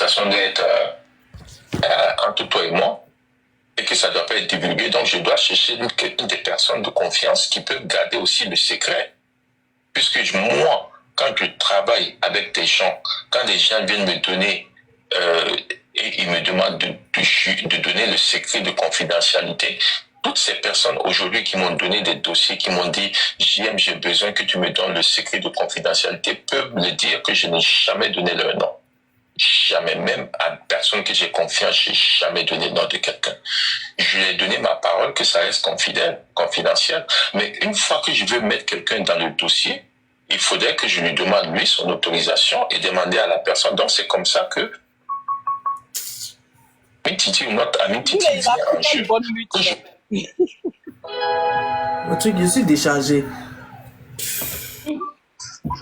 situation doit être entre toi et moi et que ça ne doit pas être divulgué. Donc, je dois chercher une des personnes de confiance qui peut garder aussi le secret. Puisque moi, quand je travaille avec des gens, quand des gens viennent me donner et ils me demandent de donner le secret de confidentialité, toutes ces personnes aujourd'hui qui m'ont donné des dossiers, qui m'ont dit « JM, j'ai besoin que tu me donnes le secret de confidentialité » peuvent me dire que je n'ai jamais donné leur nom. Jamais, même à personne que j'ai confiance, j'ai jamais donné le nom de quelqu'un. Je lui ai donné ma parole que ça reste confidentiel, mais une fois que je veux mettre quelqu'un dans le dossier, il faudrait que je lui demande lui son autorisation et demander à la personne. Donc c'est comme ça que Titi ou notre ami Titi vient en jeu. Le truc, je suis déchargé.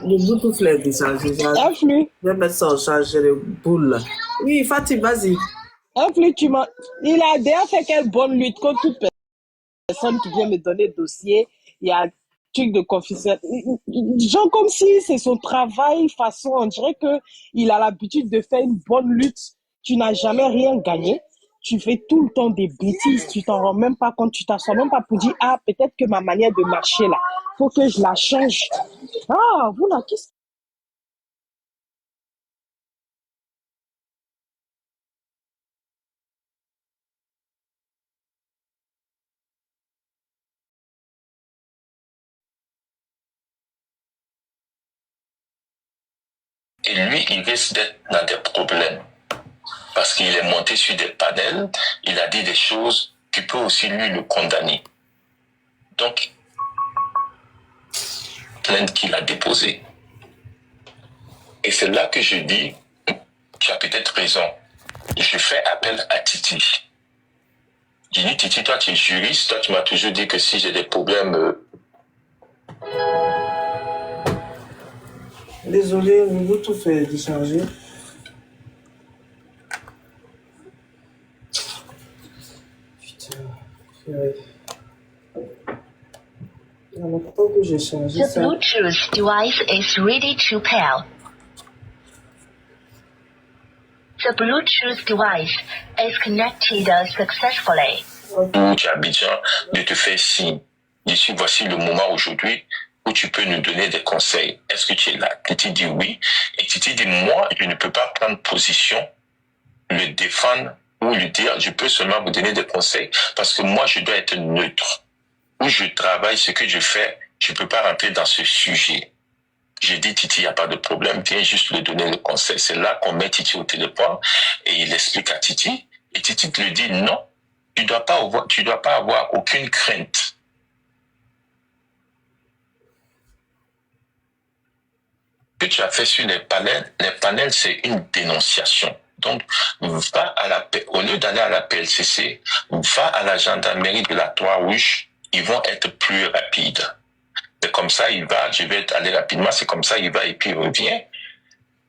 Le Bluetooth est déchargé. Je vais mettre ça en charge, les boules là. Oui, Fatih, vas-y. Il a déjà fait quelle bonne lutte contre toute personne qui vient me donner le dossier. Il y a un truc de confidentiel. Genre comme si c'est son travail, façon, on dirait qu'il a l'habitude de faire une bonne lutte. Tu n'as jamais rien gagné. Tu fais tout le temps des bêtises, tu t'en rends même pas compte, tu t'assois même pas pour dire, ah, peut-être que ma manière de marcher là, faut que je la change. Ah, vous là, qu'est-ce Et lui, il risque d'être dans des problèmes. Parce qu'il est monté sur des panels, il a dit des choses qui peuvent aussi lui le condamner. Donc, plainte qu'il a déposée. Et c'est là que je dis, tu as peut-être raison. Je fais appel à Titi. Je dis, Titi, toi tu es juriste, toi tu m'as toujours dit que si j'ai des problèmes... Désolé, le Bluetooth est déchargé. Putain, alors pourquoi que j'ai changé ça? The Bluetooth device is ready to pair. The Bluetooth device is connected successfully. Où tu es Abidjan, de te faire signe. Ici, voici le moment aujourd'hui où tu peux nous donner des conseils. Est-ce que tu es là? Titi dit oui. Et Titi dit, moi, je ne peux pas prendre position, le défendre ou lui dire, je peux seulement vous donner des conseils parce que moi, je dois être neutre. Où je travaille, ce que je fais, je ne peux pas rentrer dans ce sujet. J'ai dit, Titi, il n'y a pas de problème, viens juste lui donner le conseil. C'est là qu'on met Titi au téléphone et il explique à Titi. Et Titi lui dit, non, tu dois pas avoir aucune crainte. Ce que tu as fait sur les panels, c'est une dénonciation. Donc, va au lieu d'aller à la PLCC, va à la gendarmerie de la Croix-Rouge, ils vont être plus rapides. C'est comme ça, il va, je vais aller rapidement, c'est comme ça, il va et puis il revient.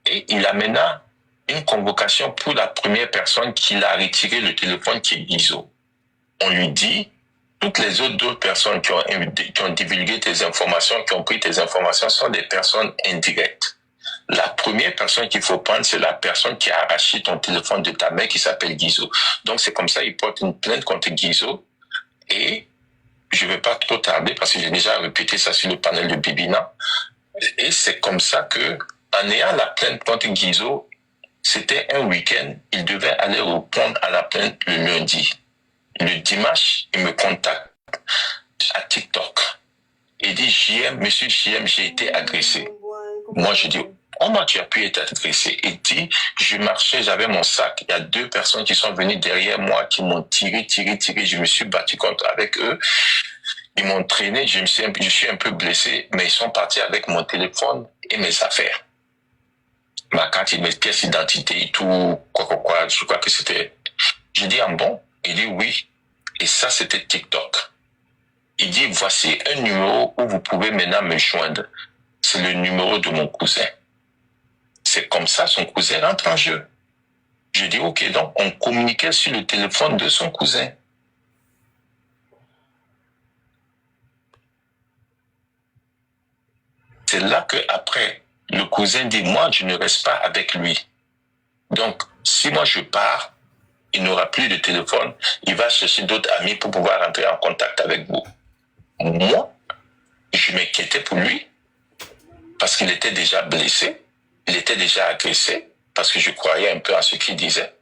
Et il a maintenant une convocation pour la première personne qui l'a retiré le téléphone, qui est Guizot. On lui dit, toutes les autres personnes qui ont divulgué tes informations, qui ont pris tes informations, sont des personnes indirectes. La première personne qu'il faut prendre, c'est la personne qui a arraché ton téléphone de ta main, qui s'appelle Guizot. Donc c'est comme ça, il porte une plainte contre Guizot. Et je ne vais pas trop tarder parce que j'ai déjà répété ça sur le panel de Bibina. Et c'est comme ça que, en ayant la plainte contre Guizot, c'était un week-end, il devait aller répondre à la plainte le lundi. Le dimanche, il me contacte à TikTok. Il dit, monsieur JM, j'ai été agressé. Moi, je dis, comment tu as pu être agressé? Il dit, je marchais, j'avais mon sac. Il y a 2 personnes qui sont venues derrière moi, qui m'ont tiré. Je me suis battu avec eux. Ils m'ont traîné, je suis un peu blessé, mais ils sont partis avec mon téléphone et mes affaires. Ma carte, mes pièces d'identité et tout, quoi, je crois que c'était... Je dis, ah bon? Il dit, oui. Et ça, c'était TikTok. Il dit, voici un numéro où vous pouvez maintenant me joindre. C'est le numéro de mon cousin. C'est comme ça, son cousin rentre en jeu. Je dis, ok, donc on communiquait sur le téléphone de son cousin. C'est là que après, le cousin dit, moi, je ne reste pas avec lui. Donc, Si moi je pars, il n'aura plus de téléphone, il va chercher d'autres amis pour pouvoir entrer en contact avec vous. Moi, je m'inquiétais pour lui parce qu'il était déjà blessé, il était déjà agressé parce que je croyais un peu à ce qu'il disait.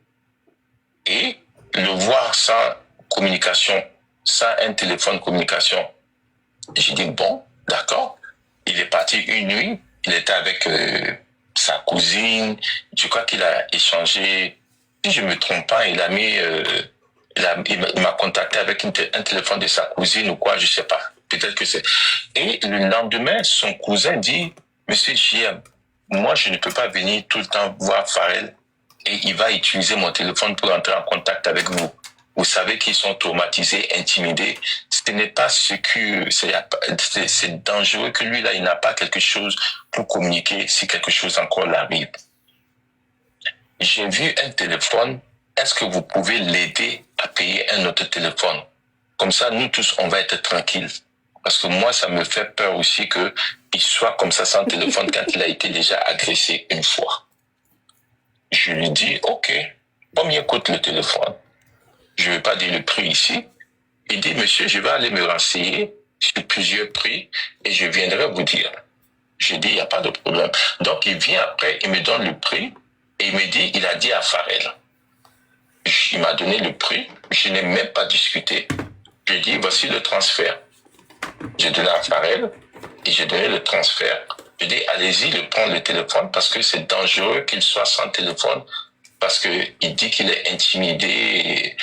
Et le voir sans communication, sans un téléphone communication, j'ai dit bon, d'accord. Il est parti une nuit, il était avec sa cousine, je crois qu'il a échangé. Si je me trompe pas, il a mis, il m'a contacté avec un téléphone de sa cousine ou quoi, je sais pas. Peut-être que c'est. Et le lendemain, son cousin dit, Monsieur JM, moi je ne peux pas venir tout le temps voir Pharrell et il va utiliser mon téléphone pour entrer en contact avec vous. Vous savez qu'ils sont traumatisés, intimidés. Ce n'est pas ce que c'est dangereux que lui là, il n'a pas quelque chose pour communiquer si quelque chose encore l'arrive. J'ai vu un téléphone, est-ce que vous pouvez l'aider à payer un autre téléphone? Comme ça, nous tous, on va être tranquilles. Parce que moi, ça me fait peur aussi qu'il soit comme ça sans téléphone quand il a été déjà agressé une fois. Je lui dis, ok, combien coûte le téléphone? Je ne vais pas dire le prix ici. Il dit, monsieur, je vais aller me renseigner sur plusieurs prix et je viendrai vous dire. Je dis, il n'y a pas de problème. Donc, il vient après, il me donne le prix. Et il me dit, il a dit à Pharrell. Il m'a donné le prix. Je n'ai même pas discuté. Je lui ai dit, voici le transfert. J'ai donné à Pharrell et j'ai donné le transfert. Je lui ai dit, allez-y, prendre le téléphone parce que c'est dangereux qu'il soit sans téléphone parce qu'il dit qu'il est intimidé,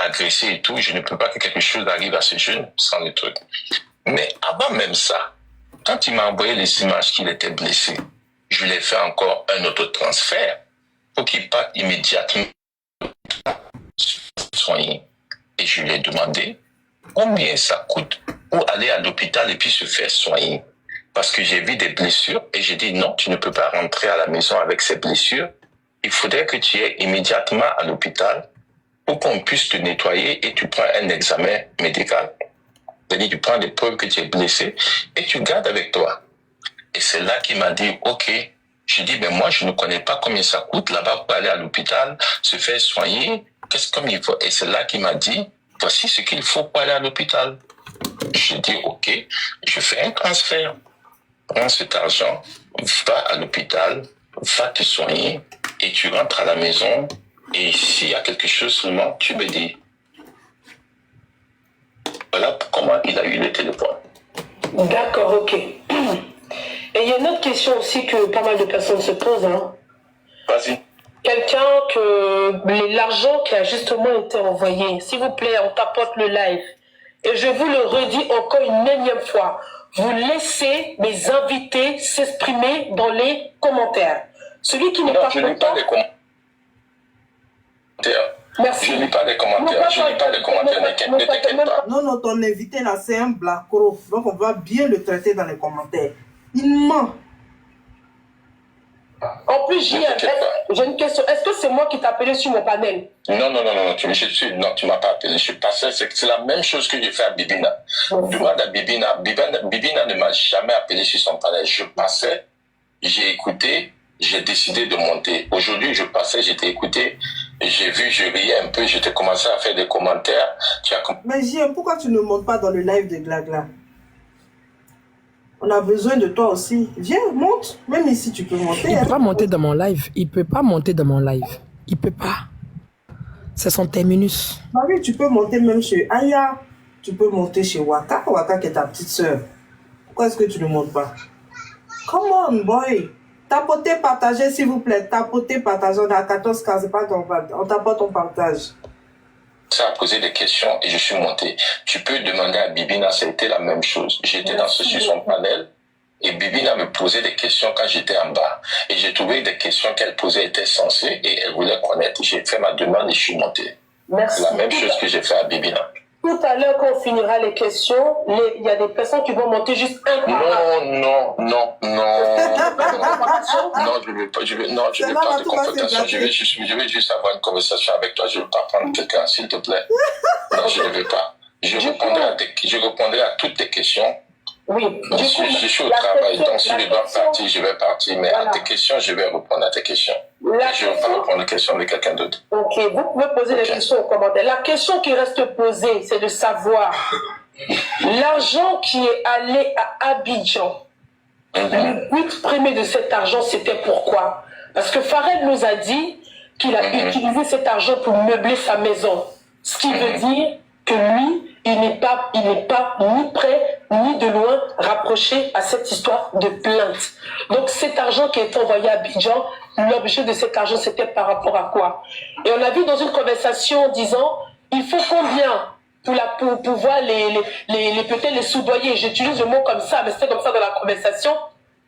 agressé et tout. Je ne peux pas que quelque chose arrive à ce jeune sans le truc. Mais avant même ça, quand il m'a envoyé les images qu'il était blessé, je lui ai fait encore un autre transfert pour qu'il parte immédiatement soigner. Et je lui ai demandé combien ça coûte pour aller à l'hôpital et puis se faire soigner. Parce que j'ai vu des blessures et j'ai dit non, tu ne peux pas rentrer à la maison avec ces blessures. Il faudrait que tu ailles immédiatement à l'hôpital pour qu'on puisse te nettoyer et tu prends un examen médical. C'est-à-dire tu prends des preuves que tu es blessé et tu gardes avec toi. Et c'est là qu'il m'a dit, ok. Je dis, mais moi, je ne connais pas combien ça coûte là-bas pour aller à l'hôpital, se faire soigner. Qu'est-ce comme il faut? Et c'est là qu'il m'a dit, voici ce qu'il faut pour aller à l'hôpital. Je dis, ok, je fais un transfert. Prends cet argent, va à l'hôpital, va te soigner et tu rentres à la maison. Et s'il y a quelque chose seulement, tu me dis. Voilà comment il a eu le téléphone. D'accord, ok. Et il y a une autre question aussi que pas mal de personnes se posent. Hein. Vas-y. Quelqu'un que l'argent qui a justement été envoyé, s'il vous plaît, on tapote le live. Et je vous le redis encore une énième fois. Vous laissez mes invités s'exprimer dans les commentaires. Celui qui n'est pas content... Non, je lis pas les commentaires. Merci. Je lis pas les commentaires. Je lis pas les commentaires. Ne t'inquiète pas. Non, ton invité là, c'est un blacro. Donc on va bien le traiter dans les commentaires. Il ment. En plus, j'ai une question. Est-ce que c'est moi qui t'ai appelé sur mon panel? Non, tu m'as pas appelé. Je passais, c'est la même chose que j'ai fait à Bibina. Demande à Bibina. Bibina ne m'a jamais appelé sur son panel. Je passais, j'ai écouté, j'ai décidé de monter. Aujourd'hui, je passais, j'étais écouté, j'ai vu, je riais un peu, j'étais commencé à faire des commentaires. Mais JM, pourquoi tu ne montes pas dans le live de Glagla? On a besoin de toi aussi. Viens, monte. Même ici, tu peux monter. Il ne peut pas monter dans mon live. Il ne peut pas monter dans mon live. Il ne peut pas. C'est son terminus. Bah oui, tu peux monter même chez Aya. Tu peux monter chez Waka. Waka qui est ta petite soeur. Pourquoi est-ce que tu ne montes pas? Come on, boy. Tapotez, partagez, s'il vous plaît. Tapotez, partagez. On est à 14 cas. C'est pas ton partage. On tapote ton partage. Ça a posé des questions et je suis monté. Tu peux demander à Bibina, c'était la même chose. J'étais sur son panel et Bibina me posait des questions quand j'étais en bas. Et j'ai trouvé des questions qu'elle posait étaient sensées et elle voulait connaître. J'ai fait ma demande et je suis monté. Merci. La même chose que j'ai fait à Bibina. Tout à l'heure, quand on finira les questions, il y a des personnes qui vont monter juste un par un. Non, je ne veux pas, de confrontation. Je veux juste avoir une conversation avec toi. Je ne veux pas prendre quelqu'un, s'il te plaît. Non, je ne veux pas. Je répondrai à toutes tes questions Oui. Donc, Du si coup, je suis au la travail, question- donc si la je dois question- partir, je vais partir. Mais Voilà. à tes questions, je vais répondre à tes questions. La Je ne vais pas question- répondre aux questions de quelqu'un d'autre. Ok, vous pouvez poser Ok. les questions en commentaire. La question qui reste posée, c'est de savoir l'argent qui est allé à Abidjan. Le but premier de cet argent, c'était pourquoi? Parce que Pharrell nous a dit qu'il a utilisé cet argent pour meubler sa maison. Ce qui veut dire que lui, il n'est pas ni près, ni de loin rapproché à cette histoire de plainte. Donc cet argent qui est envoyé à Abidjan, l'objet de cet argent, c'était par rapport à quoi? Et on a vu dans une conversation en disant, il faut combien pour pouvoir peut-être les soudoyer. J'utilise le mot comme ça, mais c'est comme ça dans la conversation.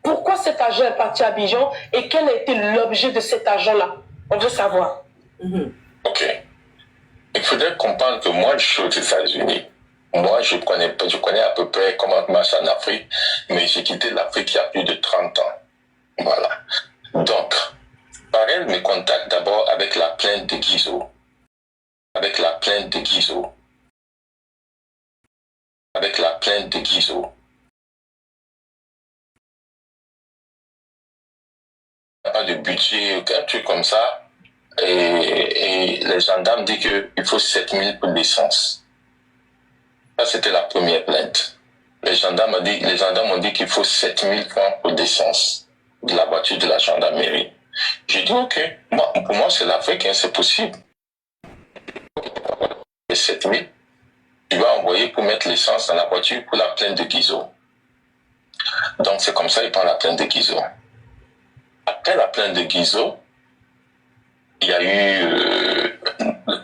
Pourquoi cet argent est parti à Abidjan et quel a été l'objet de cet argent-là? On veut savoir. Ok. Il faudrait comprendre que moi, je suis aux États-Unis. Moi, je connais à peu près comment marche en Afrique, mais j'ai quitté l'Afrique il y a plus de 30 ans. Voilà. Donc, Pharrell me contacte d'abord avec la plainte de Guizot. Avec la plainte de Guizot. Avec la plainte de Guizot. Pas de budget, un truc comme ça. Et les gendarmes disent qu'il faut 7 000 pour l'essence. Ça, c'était la première plainte. Les gendarmes ont dit qu'il faut 7 000 francs pour l'essence de la voiture de la gendarmerie. J'ai dit, ok, pour moi, c'est l'Afrique, hein, c'est possible. Les 7 000, tu vas envoyer pour mettre l'essence dans la voiture pour la plainte de Guizot. Donc, c'est comme ça, il prend la plainte de Guizot. Après la plainte de Guizot, il y a eu,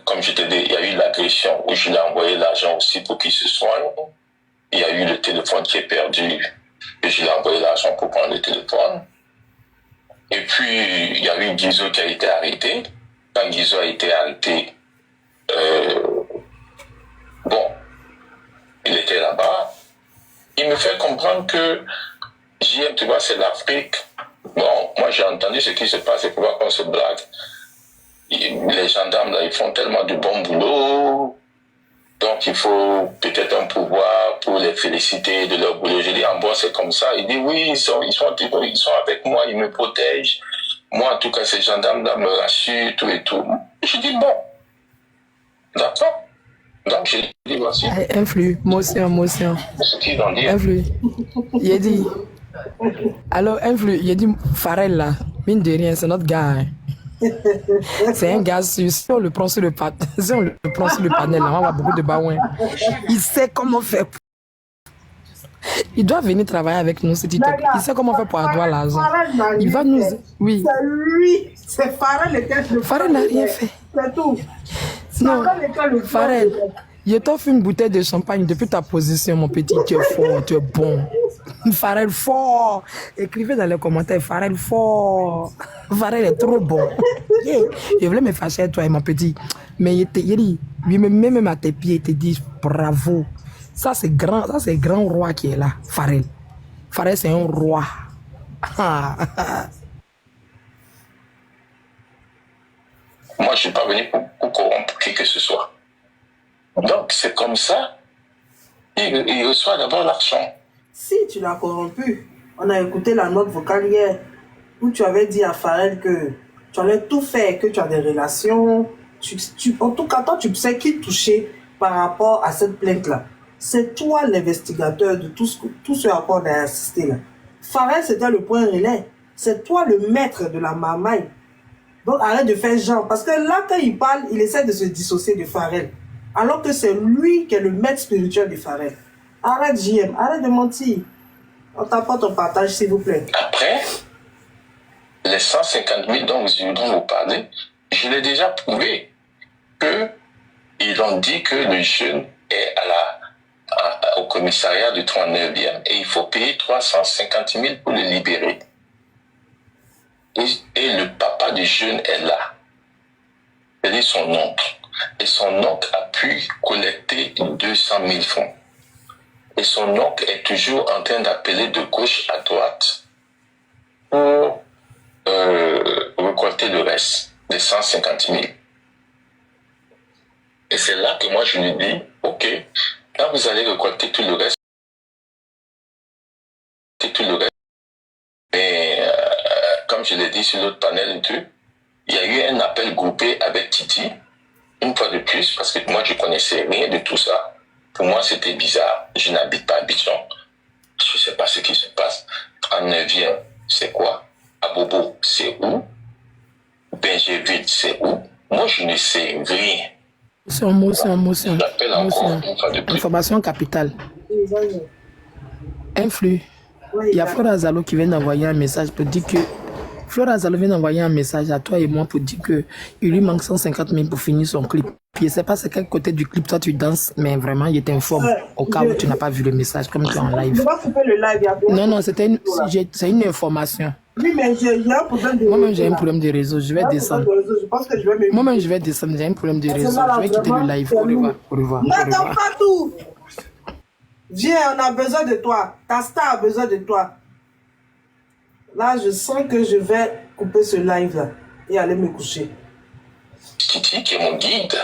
comme je te dis, il y a eu l'agression où je lui ai envoyé l'argent aussi pour qu'il se soigne. Il y a eu le téléphone qui est perdu et je lui ai envoyé l'argent pour prendre le téléphone. Et puis, il y a eu Guizot qui a été arrêté. Quand Guizot a été arrêté, il était là-bas. Il me fait comprendre que JM, tu vois, c'est l'Afrique. Bon, moi j'ai entendu ce qui se passe, c'est pour voir qu'on se blague. Les gendarmes, là, ils font tellement de bon boulot. Donc, il faut peut-être un pouvoir pour les féliciter de leur boulot. Je dis, en bon, c'est comme ça. Il dit, oui, ils sont avec moi, ils me protègent. Moi, en tout cas, ces gendarmes-là me rassurent, tout et tout. Je dis, bon, d'accord. Donc, je dis, voici. Influe, motion. Ce qu'ils ont dit. Influe. Il a dit. Alors, Influe, il a dit, Pharrell là, mine de rien, c'est notre gars. Hein. C'est un gars sûr. Si on le prend sur le panel, là, on va avoir beaucoup de baouins. Il sait comment faire. Il doit venir travailler avec nous, ce TikTok. Il sait comment faire pour avoir l'argent. Il va nous. Oui. C'est lui. C'est Pharrell le tête de Pharrell n'a rien fait. C'est tout. Non. Pharrell, je t'offre une bouteille de champagne depuis ta position, mon petit. Tu es fort, tu es bon. Pharrell fort. Écrivez dans les commentaires, Pharrell fort. Pharrell est trop bon. Yeah. Je voulais me fâcher avec toi, mon petit. Mais il dit, lui même à tes pieds, il te dit bravo. Ça c'est grand roi qui est là, Pharrell. Pharrell c'est un roi. Moi, je ne suis pas venu pour corrompre qui que ce soit. Donc, c'est comme ça. Il reçoit d'abord l'argent. Si tu l'as corrompu, on a écouté la note vocale hier où tu avais dit à Pharrell que tu allais tout faire, que tu as des relations. En tout cas, toi, tu sais qui toucher par rapport à cette plainte-là. C'est toi l'investigateur de tout ce à quoi on a assisté là. Pharrell, c'était le point relais. C'est toi le maître de la marmaille. Donc arrête de faire genre. Parce que là, quand il parle, il essaie de se dissocier de Pharrell. Alors que c'est lui qui est le maître spirituel de Pharrell. Arrête JM, arrête de mentir. On t'apporte ton partage, s'il vous plaît. Après, les 150 000 dont vous parlez, je l'ai déjà prouvé qu'ils ont dit que le jeune est au commissariat du 39e et il faut payer 350 000 pour le libérer. Et le papa du jeune est là. C'est son oncle. Et son oncle a pu collecter 200 000 francs. Et son oncle est toujours en train d'appeler de gauche à droite pour récolter le reste, les 150 000. Et c'est là que moi je lui dis, ok, quand vous allez récolter tout le reste, comme je l'ai dit sur l'autre panel et tout, il y a eu un appel groupé avec Titi, une fois de plus, parce que moi, je connaissais rien de tout ça. Pour moi, c'était bizarre. Je n'habite pas à Abidjan. Je ne sais pas ce qui se passe. En 9e, c'est quoi? À Bobo, c'est où? Benjeville, c'est où? Moi, je ne sais rien. C'est un mot. J'appelle encore une fois de plus. Information capitale. Influx. Oui, Il y a Flora Zalo qui vient d'envoyer un message pour dire que Flora Zalo vient d'envoyer un message à toi et moi pour dire que il lui manque 150 000 pour finir son clip. Puis je sais pas c'est quel côté du clip toi tu danses, mais vraiment il t'informe au cas où tu n'as pas vu le message comme tu es en Je live. vais couper le live. Il y a bien- Non, c'est une information. Oui, mais j'ai un problème de Moi-même j'ai un réseau, problème de réseau, je vais là. descendre. Je pense que je vais me... Moi-même je vais descendre, j'ai un problème de réseau, je vais quitter le live. Au revoir, au revoir, au N'attends revoir. pas tout. Viens, on a besoin de toi. Ta star a besoin de toi. Là, je sens que je vais couper ce live-là et aller me coucher. Titi, qui est mon guide,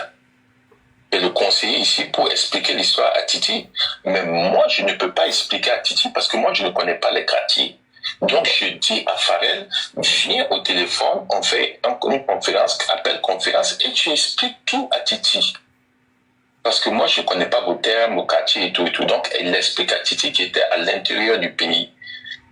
et le conseiller ici pour expliquer l'histoire à Titi. Mais moi, je ne peux pas expliquer à Titi parce que moi, je ne connais pas les quartiers. Donc, je dis à Pharrell, viens au téléphone, on fait une conférence, appel conférence, et tu expliques tout à Titi. Parce que moi, je ne connais pas vos termes, vos quartiers et tout et tout. Donc, elle explique à Titi qui était à l'intérieur du pays.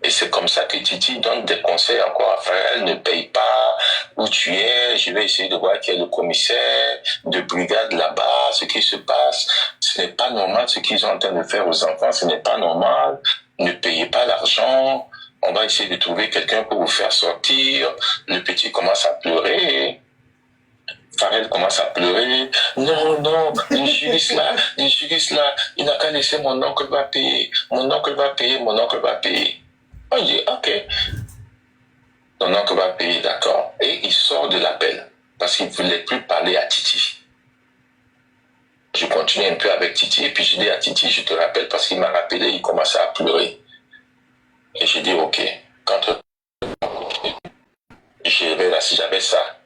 Et c'est comme ça que Titi donne des conseils encore à Pharrell, ne paye pas où tu es, je vais essayer de voir qui est le commissaire de brigade là-bas, ce qui se passe. Ce n'est pas normal ce qu'ils sont en train de faire aux enfants, ce n'est pas normal. Ne payez pas l'argent, on va essayer de trouver quelqu'un pour vous faire sortir. Le petit commence à pleurer. Pharrell commence à pleurer. Non, le juriste là, il n'a qu'à laisser mon oncle va payer. Mon oncle va payer. On dit, ok. Mon oncle va payer, d'accord. Et il sort de l'appel parce qu'il ne voulait plus parler à Titi. Je continue un peu avec Titi et puis je dis à Titi, je te rappelle parce qu'il m'a rappelé, il commençait à pleurer. Et j'ai dit, ok. Quand j'avais ça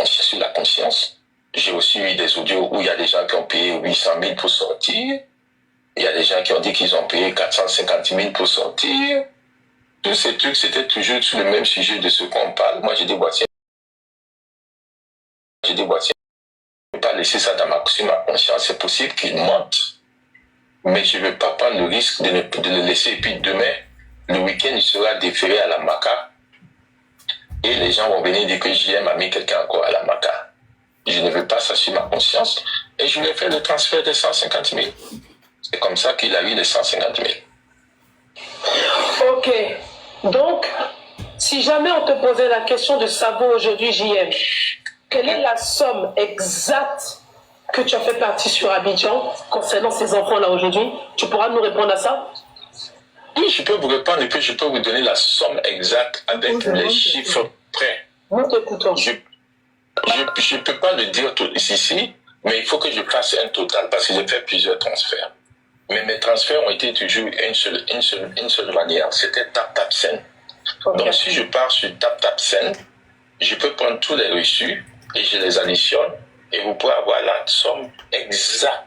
sur la conscience, j'ai aussi eu des audios où il y a des gens qui ont payé 800 000 pour sortir. Il y a des gens qui ont dit qu'ils ont payé 450 000 pour sortir. Tous ces trucs, c'était toujours sur le même sujet de ce qu'on parle. Moi, j'ai dit, voici, je ne peux pas laisser ça sur ma conscience. C'est possible qu'il mentent. Mais je ne veux pas prendre le risque de le laisser. Et puis demain, le week-end, il sera déféré à la MACA. Et les gens vont venir dire que JM a mis quelqu'un encore à la MACA. Je ne veux pas ça sur ma conscience. Et je lui ai fait le transfert de 150 000. C'est comme ça qu'il a eu les 150 000. Ok. Donc, si jamais on te posait la question de savoir aujourd'hui, JM, quelle est la somme exacte que tu as fait partie sur Abidjan concernant ces enfants-là aujourd'hui? Tu pourras nous répondre à ça? Oui, je peux vous répondre et puis je peux vous donner la somme exacte avec les chiffres près. Nous t'écoutons. Je ne peux pas le dire tout ici, mais il faut que je fasse un total parce que j'ai fait plusieurs transferts. Mais mes transferts ont été toujours une seule manière. C'était TapTapSend. Okay. Donc si je pars sur TapTapSend, je peux prendre tous les reçus et je les additionne et vous pouvez avoir la somme exacte.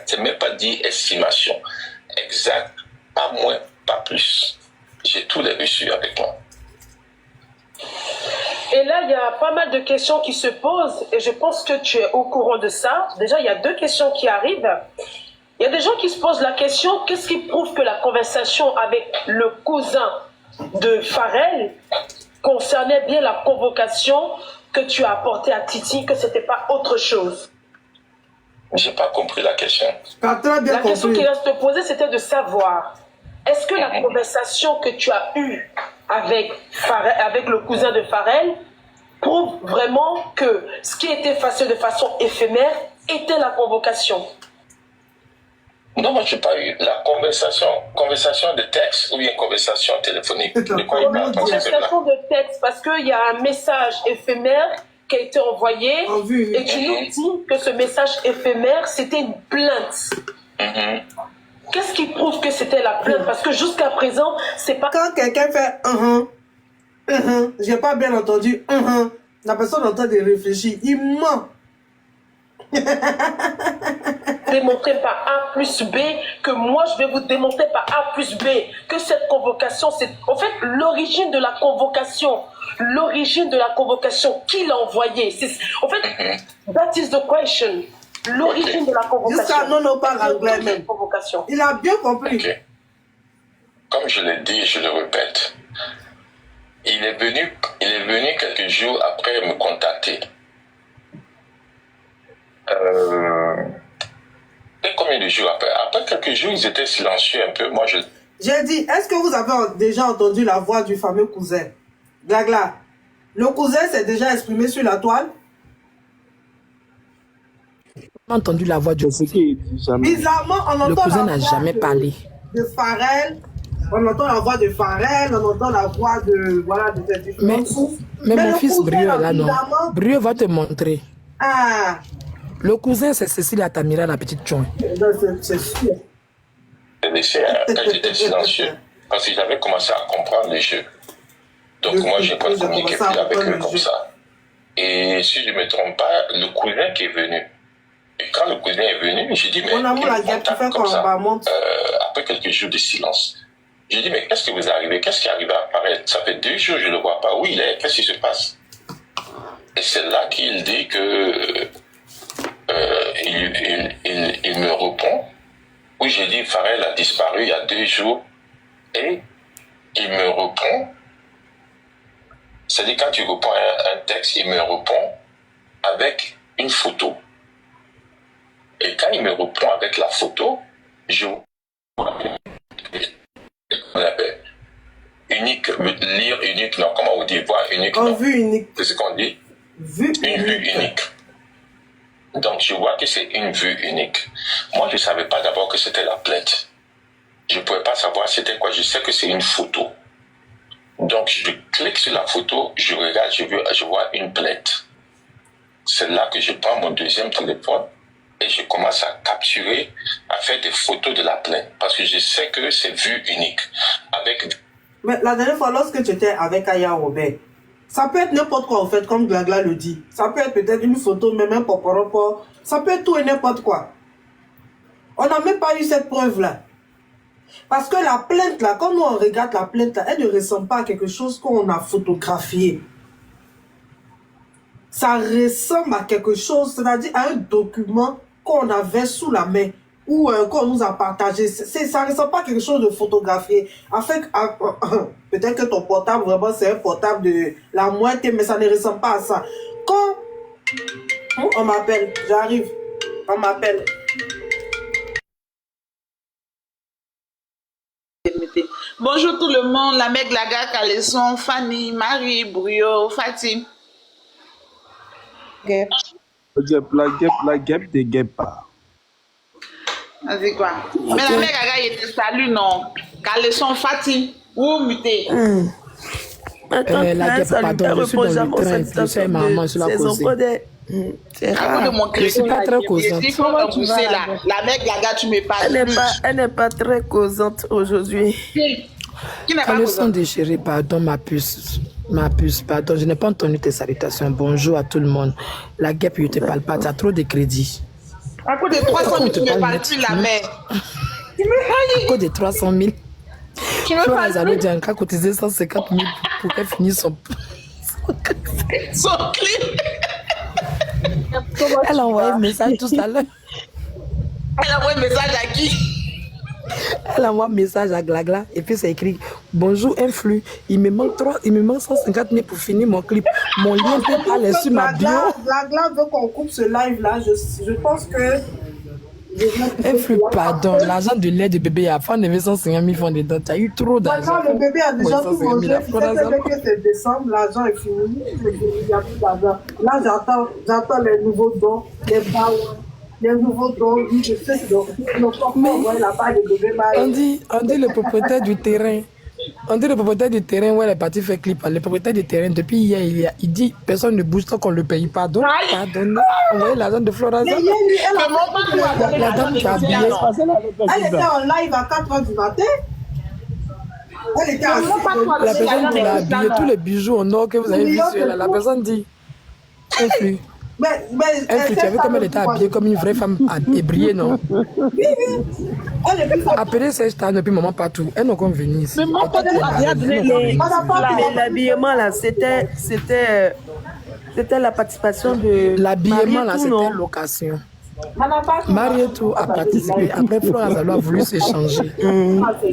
C'est même pas dit estimation. Exact, pas moins, pas plus. J'ai tous les reçus avec moi. Et là, il y a pas mal de questions qui se posent et je pense que tu es au courant de ça. Déjà, il y a 2 questions qui arrivent. Il y a des gens qui se posent la question, qu'est-ce qui prouve que la conversation avec le cousin de Pharrell concernait bien la convocation que tu as apportée à Titi, que ce n'était pas autre chose? Je n'ai pas compris la question. La question qui reste posée, c'était de savoir, est-ce que la conversation que tu as eue avec le cousin de Pharrell prouve vraiment que ce qui était fait de façon éphémère était la convocation? Non, moi, je n'ai pas eu la conversation de texte ou une conversation téléphonique. De quoi il parle? Conversation de texte, parce qu'il y a un message éphémère qui a été envoyé et tu nous dis que ce message éphémère, c'était une plainte. Qu'est-ce qui prouve que c'était la plainte? Parce que jusqu'à présent, c'est pas... Quand quelqu'un fait j'ai pas bien entendu la personne est en train de réfléchir, il ment. Démontrer par A plus B, que moi je vais vous démontrer par A plus B que cette convocation, c'est en fait l'origine de la convocation. l'origine de la convocation, qui l'a envoyé. En fait, that is the question. L'origine de la convocation. Jusqu'à non, pas l'anglais même. Il a bien compris. Okay. Comme je l'ai dit, je le répète, il est venu quelques jours après me contacter. Et combien de jours après? Après quelques jours, ils étaient silencieux un peu. Moi, J'ai dit, est-ce que vous avez déjà entendu la voix du fameux cousin? Glagla. Le cousin s'est déjà exprimé sur la toile? On a entendu la voix du cousin. Bizarrement, on entend le cousin la n'a voix jamais parlé. De Pharrell. On entend la voix de Pharrell, on entend la voix de... Voilà, de cette mais mon fils Brio est là, non? Brio va te montrer. Ah. Le cousin, c'est Cécile Atamira, la petite chouin. C'est sûr. Quand j'étais silencieux, parce que j'avais commencé à comprendre le jeu. Donc moi, j'ai pas communiqué plus avec eux comme ça. Et si je ne me trompe pas, le cousin qui est venu. Et quand le cousin est venu, j'ai dit, mais mon amour, la guerre, tu fais comme ça. Après quelques jours de silence, j'ai dit, mais qu'est-ce qui vous est arrivé? Qu'est-ce qui est arrivé à apparaître? Ça fait 2 jours, je ne le vois pas. Où il est? Qu'est-ce qui se passe? Et c'est là qu'il dit que il me répond. Oui, j'ai dit, Pharrell a disparu il y a 2 jours. Et il me répond. C'est-à-dire, quand tu réponds à un texte, il me répond avec une photo. Et quand il me répond avec la photo, je vois unique, lire unique, non, comment on dit, voir unique. En vue unique. C'est ce qu'on dit? Vue une vue unique. Donc je vois que c'est une vue unique. Moi, je ne savais pas d'abord que c'était la plainte. Je ne pouvais pas savoir c'était quoi. Je sais que c'est une photo. Donc je clique sur la photo, je regarde, je vois une plainte. C'est là que je prends mon deuxième téléphone et je commence à capturer, à faire des photos de la plainte. Parce que je sais que c'est vue unique. Mais la dernière fois, lorsque tu étais avec Aya Robert, ça peut être n'importe quoi en fait, comme Glagla le dit. Ça peut être peut-être une photo, même un poporopo. Ça peut être tout et n'importe quoi. On n'a même pas eu cette preuve-là. Parce que la plainte là, quand nous on regarde la plainte là, elle ne ressemble pas à quelque chose qu'on a photographié. Ça ressemble à quelque chose, c'est-à-dire à un document qu'on avait sous la main ou qu'on nous a partagé. Ça ne ressemble pas à quelque chose de photographié. En fait, peut-être que ton portable, vraiment, c'est un portable de la moitié, mais ça ne ressemble pas à ça. Quand on m'appelle, j'arrive, on m'appelle. Bonjour tout le monde, la mec Laga, Caleçon, Fanny, Marie, Brio, Fatih. La guêpe des guêpes pas. C'est quoi? Mais la mec Laga, il était salut, non? Caleçon, Fatih, ou muté? La guêpe, pardon, je suis dans le train, je suis maman sur la cause. C'est rare. Je ne suis pas très causante. La mec Laga, tu me parles. Elle n'est pas très causante aujourd'hui. Qui n'est pas Caleçon déchiré, pardon, ma puce, pardon, je n'ai pas entendu tes salutations. Bonjour à tout le monde. La guêpe, je ne te parle pas, tu as trop de crédit. À cause de 300 000, tu me parles plus la mère. À cause de 300 000. Tu me parles plus. Elle a cotisé 150 000 pour qu'elle finisse son clip. Elle a envoyé un message tout à l'heure. Elle a envoyé un message à qui? Elle envoie un message à Glagla et puis c'est écrit bonjour influx, il me manque 150 000 pour finir mon clip. Mon lien peut pas aller sur ma bio. Glagla veut qu'on coupe ce live là. Je pense que influx, pardon, l'argent de lait de bébé a fait 950 000 francs dedans. Tu as eu trop d'argent. Quand le bébé a déjà tout mangé, que c'est décembre, l'argent est fini. Il n'y a plus d'argent. Là, j'attends les nouveaux dons, les baouins. Les nouveaux dons, oui, je sais que on dit le propriétaire du terrain. On dit le propriétaire du terrain où elle est partie faire clip. Le propriétaire du terrain, depuis hier, il dit personne ne bouge tant qu'on ne le paye pas. Donc, pardon, on voyait l'argent de Flora. La dame qui a habillé. Elle était en live à 4h du matin. Elle était assise. La personne qui l'a habillé, tous les bijoux en or que vous avez vu sur elle, la personne dit influx. Elle, tu as vu comme elle était habillée comme une vraie femme ébriée, non? Appelez ces stars depuis maman partout. Elles n'ont qu'à venir ici. Mais moi, pas l'habillement là, c'était la participation de l'habillement là, c'était location. Marietou a participé. Après, Flora Zalo a voulu s'échanger.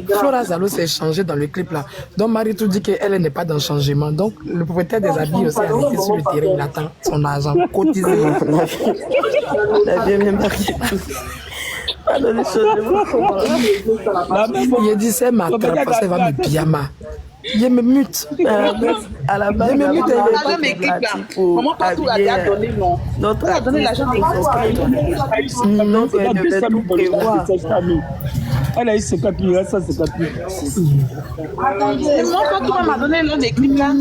Flora Zalo s'est changée dans le clip là. Donc Marietou dit qu'elle n'est pas dans le changement. Donc le propriétaire des habits aussi a été sur le terrain. Il attend son argent cotisé. La vieille Marietou. Il dit c'est ma trappe parce qu'elle va me pyjama. Il me mute. À la base, l'argent m'équipe là. Maman partout a déjà donné non. Notre a donné l'argent elle devait tout prévoir. Elle a eu 50 000, ça 50 000. Et maman partout m'a donné l'on équipe là.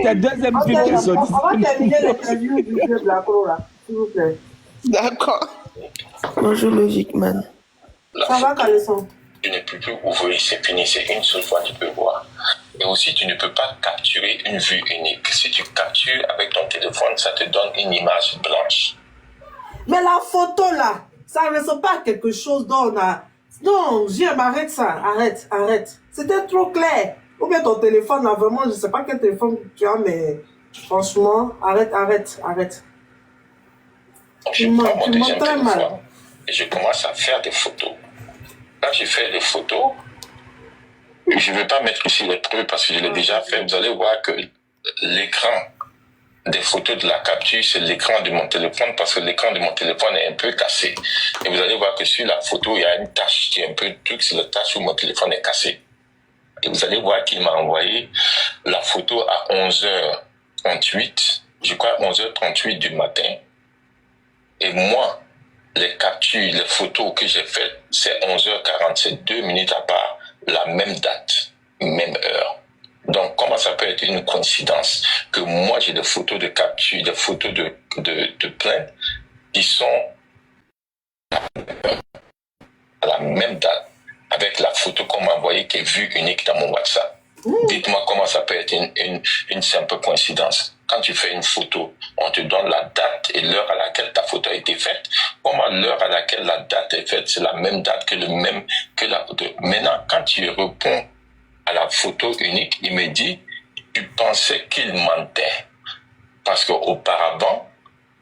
Ta deuxième fille qui est sortie. On va terminer l'interview du jeu de la Coro là, s'il vous plaît. D'accord. Bonjour Logic Man. Ça va, Caleçon? Tu ne peux plus ouvrir, c'est fini, c'est une seule fois que tu peux voir. Et aussi, tu ne peux pas capturer une vue unique. Si tu captures avec ton téléphone, ça te donne une image blanche. Mais la photo là, ça ne ressemble pas à quelque chose dont on a... Non, Jim, arrête ça, arrête. C'était trop clair. Ou bien ton téléphone là, vraiment, je ne sais pas quel téléphone tu as, mais franchement, arrête. Donc, je prends mon deuxième téléphone et je commence à faire des photos. Quand je fais des photos, je ne vais pas mettre ici les preuves parce que je l'ai déjà fait. Vous allez voir que l'écran des photos de la capture, c'est l'écran de mon téléphone parce que l'écran de mon téléphone est un peu cassé. Et vous allez voir que sur la photo, il y a une tache qui est un peu truc, c'est la tache où mon téléphone est cassé. Et vous allez voir qu'il m'a envoyé la photo à 11h38, je crois 11h38 du matin. Et moi, les captures, les photos que j'ai faites, c'est 11h47, 2 minutes à part, la même date, même heure. Donc, comment ça peut être une coïncidence que moi, j'ai des photos de capture, des photos de plainte qui sont à la même date, avec la photo qu'on m'a envoyée qui est vue unique dans mon WhatsApp. Dites-moi comment ça peut être une simple coïncidence. Quand tu fais une photo, on te donne la date et l'heure à laquelle ta photo a été faite. Comment l'heure à laquelle la date est faite, c'est la même date que la photo. Maintenant, quand tu réponds à la photo unique, il me dit, tu pensais qu'il mentait. Parce qu'auparavant,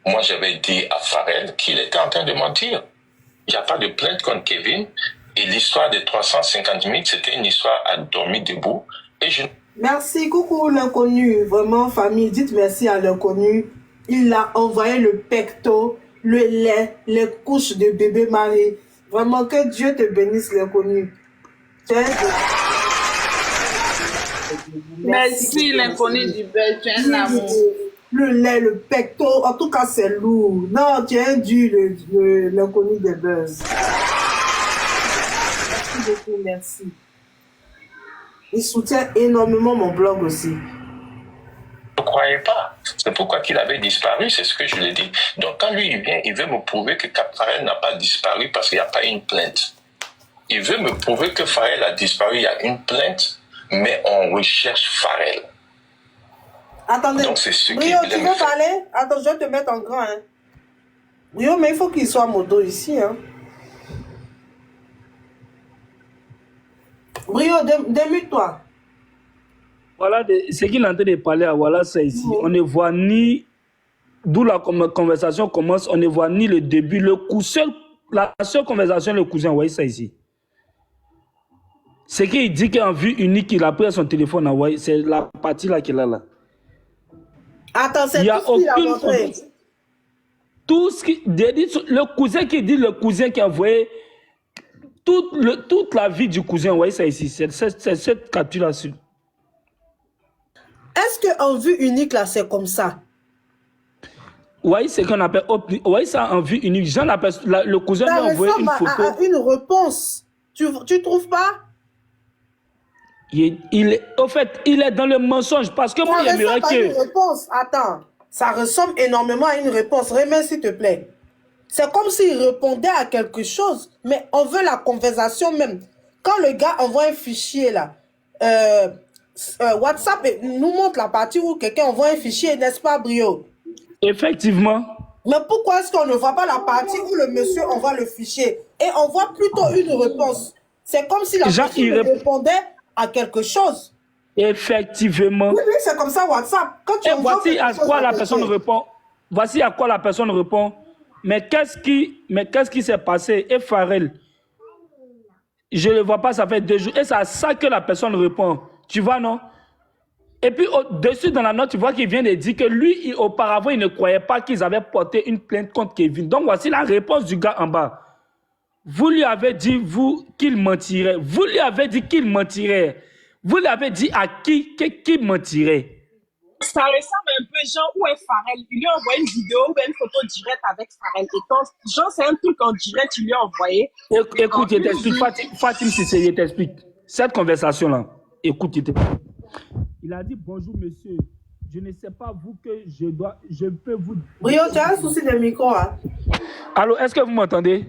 moi j'avais dit à Pharrell qu'il était en train de mentir. Il n'y a pas de plainte contre Kevin. Et l'histoire des 350 000, c'était une histoire à dormir debout. Et je... Merci, coucou l'inconnu. Vraiment, famille, dites merci à l'inconnu. Il a envoyé le pecto, le lait, les couches de bébé Marie. Vraiment, que Dieu te bénisse, l'inconnu. Merci, l'inconnu du bel, tu es un amour. Le lait, le pecto, en tout cas, c'est lourd. Non, tu es un dieu, l'inconnu des buzz. Merci beaucoup, merci. Il soutient énormément mon blog aussi. Je ne croyais pas. C'est pourquoi qu'il avait disparu, c'est ce que je l'ai dit. Donc quand lui il vient, il veut me prouver que Pharrell n'a pas disparu parce qu'il n'y a pas une plainte. Il veut me prouver que Pharrell a disparu, il y a une plainte, mais on recherche Pharrell. Attendez, donc c'est ce Brio, tu veux parler? Attends, je vais te mettre en grand. Hein. Brio, mais il faut qu'il soit moto ici. Hein. Brio, démute-toi. Voilà, ce qu'il est en train de parler à voilà, c'est ici. On ne voit ni, d'où la conversation commence, on ne voit ni le début, la seule conversation, le cousin, vous voyez ça ici. C'est qu'il dit qu'en vue unique, il a pris son téléphone, c'est la partie là qu'il a là. Attends, c'est tout ce qu'il a montré. Tout ce qui, le cousin qui dit, le cousin qui a envoyé toute la vie du cousin, vous voyez ça ici, c'est cette capture là-dessus. Est-ce qu'en vue unique, là, c'est comme ça? Oui, c'est qu'on appelle... Oui, ça en vue unique. Le cousin lui a envoyé une photo. À une réponse. Tu trouves pas? Au fait, il est dans le mensonge parce que moi, j'aimerais que... Une réponse. Attends. Ça ressemble énormément à une réponse. Remets, s'il te plaît. C'est comme s'il répondait à quelque chose, mais on veut la conversation même. Quand le gars envoie un fichier, là, WhatsApp nous montre la partie où quelqu'un envoie un fichier, n'est-ce pas, Brio? Effectivement. Mais pourquoi est-ce qu'on ne voit pas la partie où le monsieur envoie le fichier et on voit plutôt une réponse? C'est comme si la personne répondait à quelque chose. Effectivement. Oui, c'est comme ça WhatsApp. Quand tu voici à quoi la personne répond. Voici à quoi la personne répond. Mais qu'est-ce qui s'est passé? Et Pharrell, je ne le vois pas, ça fait 2 jours. Et c'est à ça que la personne répond. Tu vois, non? Et puis, au-dessus, dans la note, tu vois qu'il vient de dire que lui, auparavant, il ne croyait pas qu'ils avaient porté une plainte contre Kevin. Donc, voici la réponse du gars en bas. Vous lui avez dit, vous, qu'il mentirait. Vous lui avez dit qu'il mentirait. Vous lui avez dit à qui qu'il mentirait. Ça ressemble un peu, genre, où est Pharrell? Il lui a envoyé une vidéo ou une photo directe avec Pharrell. Et quand, genre, c'est un truc en direct, tu lui as envoyé. Écoute, je t'explique. Fatim Cissé, je t'explique. Cette conversation-là, écoute, je t'explique. Il a dit, bonjour, monsieur. Je ne sais pas, vous, que je peux vous... Brio, tu as un souci de micro, hein? Allô, est-ce que vous m'entendez?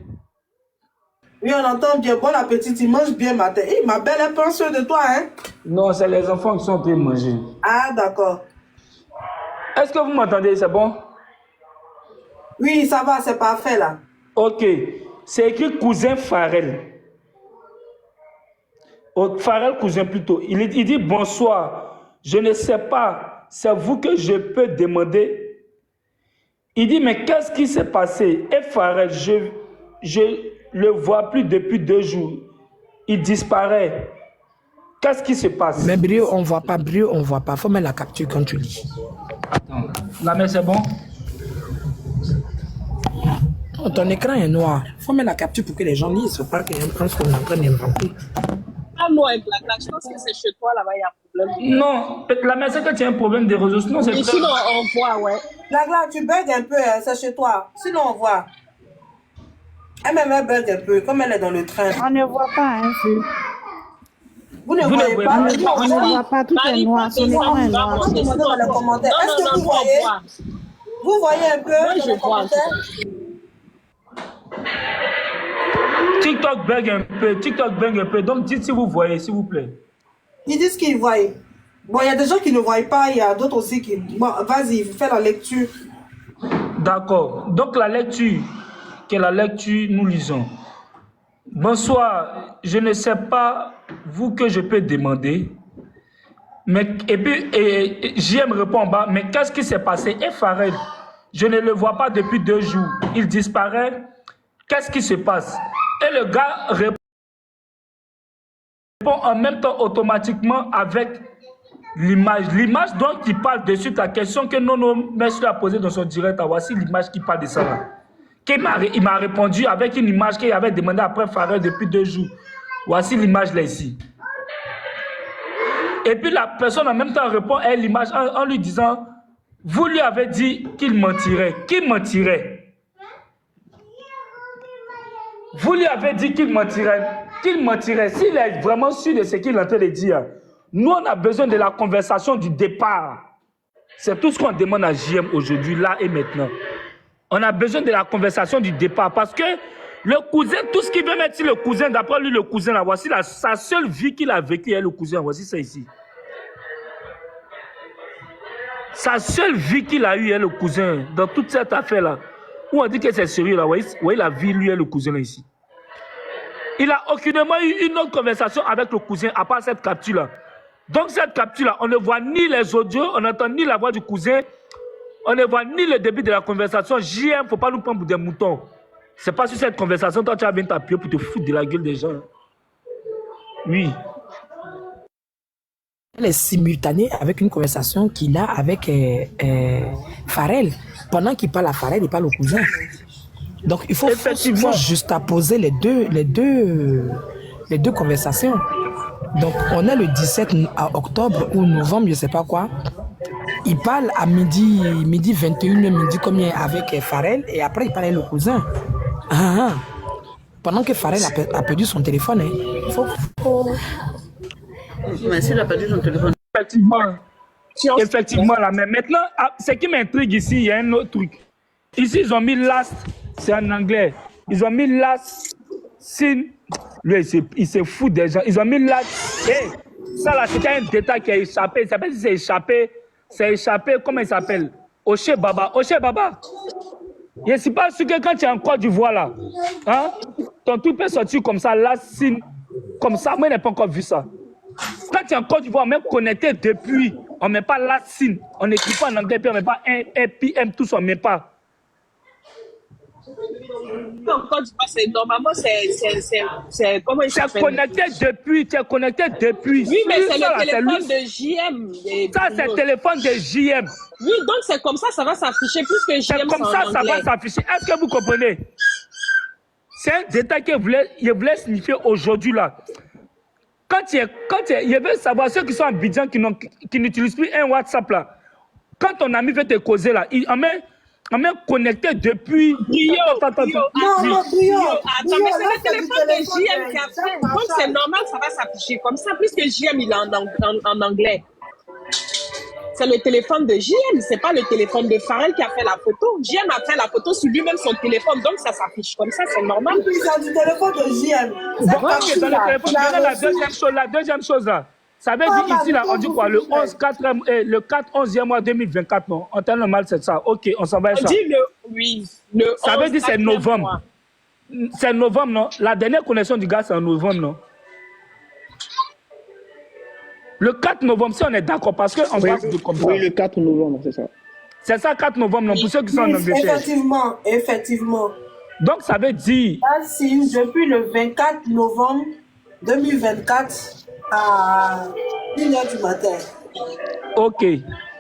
Oui, on entend bien. Bon appétit, il mange bien matin. Hey, ma belle, elle prend soin de toi, hein? Non, c'est les enfants qui sont en train de manger. Ah, d'accord. Est-ce que vous m'entendez? C'est bon? Oui, ça va, c'est parfait, là. Ok. C'est écrit cousin Pharrell. Pharrell cousin plutôt. Il dit bonsoir. Je ne sais pas. C'est vous que je peux demander. Il dit mais qu'est-ce qui s'est passé? Et Pharrell, je le vois plus depuis 2 jours. Il disparaît. Qu'est-ce qui se passe? Mais Brio, on voit pas. Brio, on voit pas. Faut mettre la capture quand tu lis. Attends. La main, c'est bon? Oh, ton écran est noir. Faut mettre la capture pour que les gens lisent. Faut pas qu'ils pensent qu'on est en train d'inventer. Ah non, avec la tâche, je pense que c'est chez toi, là-bas, il y a un problème. Non, la main, c'est que tu as un problème de réseau. Sinon, c'est sinon, on voit, ouais. Là, tu bugs un peu, hein, c'est chez toi. Sinon, on voit. Elle-même, elle bug un peu, comme elle est dans le train. On ne voit pas, hein, Vous ne voyez pas? On ne voit pas, tout est noir, son écran est noir. Dans les commentaires. Est-ce que vous voyez? Vous voyez un peu dans les commentaires? TikTok bug un peu. Donc, dites si vous voyez, s'il vous plaît. Ils disent qu'ils voient. Bon, il y a des gens qui ne voient pas, il y a d'autres aussi qui... Bon, vas-y, fais la lecture. D'accord. Donc, la lecture, nous lisons. Bonsoir, je ne sais pas, vous, que je peux demander. Et puis, JM répond en bas, mais qu'est-ce qui s'est passé? Et Pharrell, je ne le vois pas depuis 2 jours. Il disparaît. Qu'est-ce qui se passe? Et le gars répond en même temps automatiquement avec l'image. L'image dont il parle dessus, la question que Nono Monsieur a posée dans son direct. Voici l'image qui parle de ça là. Il m'a répondu avec une image qu'il avait demandé après Pharrell depuis 2 jours. Voici l'image là ici. Et puis la personne en même temps répond à l'image en lui disant, vous lui avez dit qu'il mentirait. Qui mentirait? Vous lui avez dit qu'il mentirait. Qu'il mentirait. S'il est vraiment sûr de ce qu'il est en train de dire, nous on a besoin de la conversation du départ. C'est tout ce qu'on demande à JM aujourd'hui, là et maintenant. On a besoin de la conversation du départ parce que le cousin, tout ce qu'il veut mettre sur le cousin, d'après lui, le cousin, là, voici sa seule vie qu'il a vécue, le cousin, voici ça ici. Sa seule vie qu'il a eue, le cousin, dans toute cette affaire-là, où on dit que c'est sérieux, là, voyez la vie, lui, le cousin, là, ici. Il n'a aucunement eu une autre conversation avec le cousin, à part cette capture-là. Donc, cette capture-là, on ne voit ni les audios, on n'entend ni la voix du cousin, on ne voit ni le début de la conversation. JM, il ne faut pas nous prendre pour des moutons. C'est pas sur cette conversation, toi, tu as bien t'appuyer pour te foutre de la gueule des gens. Oui. Elle est simultanée avec une conversation qu'il a avec Pharrell. Pendant qu'il parle à Pharrell, il parle au cousin. Donc, il faut juxtaposer les deux conversations. Donc, on est le 17 octobre ou novembre, je ne sais pas quoi. Il parle à midi 21, midi combien avec Pharrell, et après, il parle avec le cousin. Pendant que Pharrell a perdu son téléphone, il faut... Mais s'il a perdu son téléphone. Effectivement, là. Mais maintenant, ce qui m'intrigue ici, il y a un autre truc. Ici, ils ont mis last, c'est en anglais. Ils ont mis last sin. Lui, il se fout des gens. Ils ont mis last. Ça là, c'était un détail qui a échappé. Je ne sais pas si c'est échappé. C'est échappé, comment il s'appelle? Oché Baba. Je ne suis pas sûr que quand tu es en Côte d'Ivoire là, hein, ton truc peut sortir comme ça, là, comme ça. Moi, je n'ai pas encore vu ça. Quand tu es en Côte d'Ivoire, même connecté depuis, on ne met pas la SIN, on n'écrit pas en anglais, puis on ne met pas NPM, tout ça, on ne met pas. En Côte d'Ivoire, normalement, c'est comment il Tu es s'appelle? connecté depuis. Oui, mais c'est Ça, le là, téléphone de JM. Ça, c'est le téléphone de JM. Oui, donc c'est comme ça va s'afficher, puisque JM, C'est comme ça, ça va s'afficher. Est-ce que vous comprenez? C'est un détail que je voulais signifier aujourd'hui là. Je veux savoir ceux qui sont en Abidjan qui n'utilisent plus un WhatsApp là. Quand ton ami veut te causer là, on met connecté depuis. Brio, Non, Brio. attends, mais c'est Là, le téléphone de JM qui a fait. Donc c'est normal, ça va s'afficher comme ça, puisque JM il est en anglais. C'est le téléphone de JM, c'est pas le téléphone de Pharrell qui a fait la photo. JM a fait la photo sur lui-même son téléphone, donc ça s'affiche comme ça, c'est normal. Oui, c'est du téléphone de JM. La deuxième chose là, ça veut dire ici là, on dit quoi, le 4-11e mois 2024, non? En temps normal, c'est ça. Ok, on s'en va On ça. dit le Ça veut dire c'est 11e novembre. mois. C'est novembre, non? La dernière connexion du gars, c'est en novembre, non? Le 4 novembre, si on est d'accord, parce qu'on passe de comme ça. Oui, le 4 novembre, c'est ça. C'est ça, 4 novembre, non? Pour ceux qui sont en Angleterre. Effectivement. Donc, ça veut dire... Ça signe depuis le 24 novembre 2024 à 1h du matin. Ok.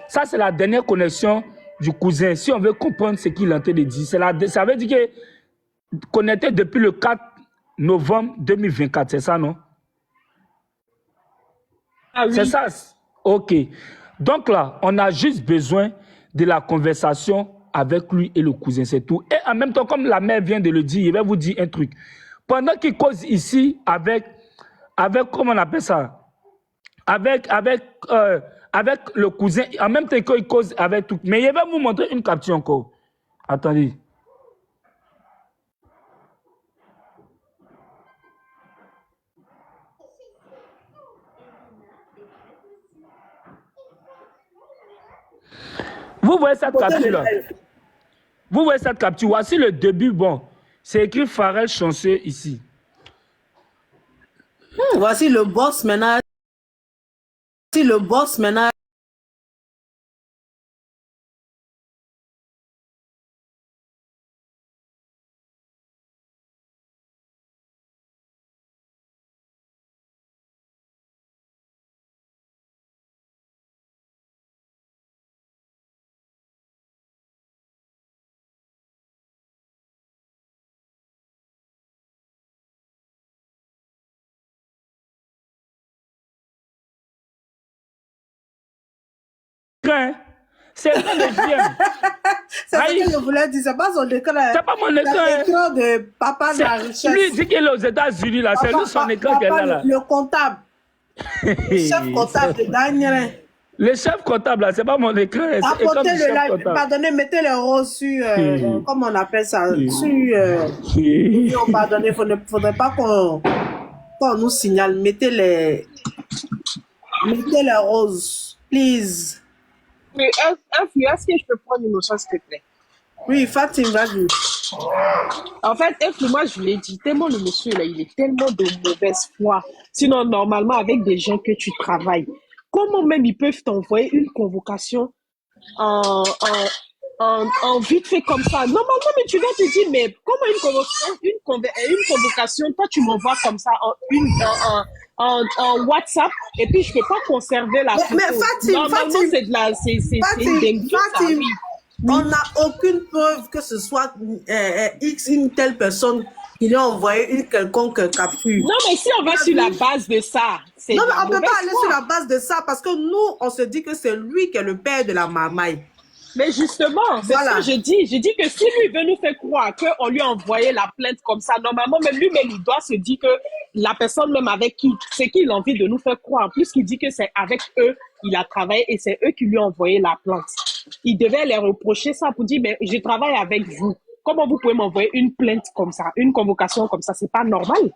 Ça, c'est la dernière connexion du cousin. Si on veut comprendre ce qu'il est en train de dire, ça veut dire que connecté depuis le 4 novembre 2024, c'est ça, non? Ah oui. C'est ça. Ok. Donc là, on a juste besoin de la conversation avec lui et le cousin, c'est tout. Et en même temps, comme la mère vient de le dire, je vais vous dire un truc. Pendant qu'il cause ici avec comment on appelle ça? Avec le cousin, en même temps qu'il cause avec tout. Mais je vais vous montrer une capture encore. Attendez. Vous voyez cette capture-là? Vous voyez cette capture? Voici le début. Bon, c'est écrit Pharrell chanceux ici. Voici le boss maintenant. Voici le boss maintenant. C'est le JM. C'est ce que je voulais dire. C'est pas son écran. C'est pas mon écran. C'est l'écran de Papa de la richesse. Lui, il dit qu'il est aux États-Unis, là. C'est lui son écran qu'elle a là. Le comptable. Le chef comptable de Daniel. Le chef comptable, là, c'est pas mon écran. Apportez le live. Pardonnez, mettez les roses sur. Comment on appelle ça? Sur. Pardonnez, il ne faudrait pas qu'on nous signale. Mettez les roses. Please. Mais est-ce que je peux prendre une notion, s'il te plaît? Oui, Fatim, vas-y. En fait, moi, je l'ai dit, tellement le monsieur, là, il est tellement de mauvaise foi. Sinon, normalement, avec des gens que tu travailles, comment même ils peuvent t'envoyer une convocation en vite fait comme ça? Normalement, mais tu dois te dire, mais comment une convocation, toi, tu m'envoies comme ça en WhatsApp, et puis je peux pas conserver la photo. Mais Fatim, normalement, c'est une dinguerie, ça, oui. On n'a aucune preuve que ce soit une telle personne qui lui a envoyé une quelconque capture. Non, mais si on va sur la base de ça, c'est non, mais on ne peut pas aller sur la base de ça parce que nous, on se dit que c'est lui qui est le père de la marmaille. Mais justement, c'est ça que je dis. Je dis que si lui veut nous faire croire qu'on lui a envoyé la plainte comme ça, normalement, même lui-même, il doit se dire que la personne même avec qui, c'est qu'il a envie de nous faire croire. En plus, qu'il dit que c'est avec eux, il a travaillé et c'est eux qui lui ont envoyé la plainte. Il devait les reprocher ça pour dire, mais je travaille avec vous. Comment vous pouvez m'envoyer une plainte comme ça, une convocation comme ça? C'est pas normal.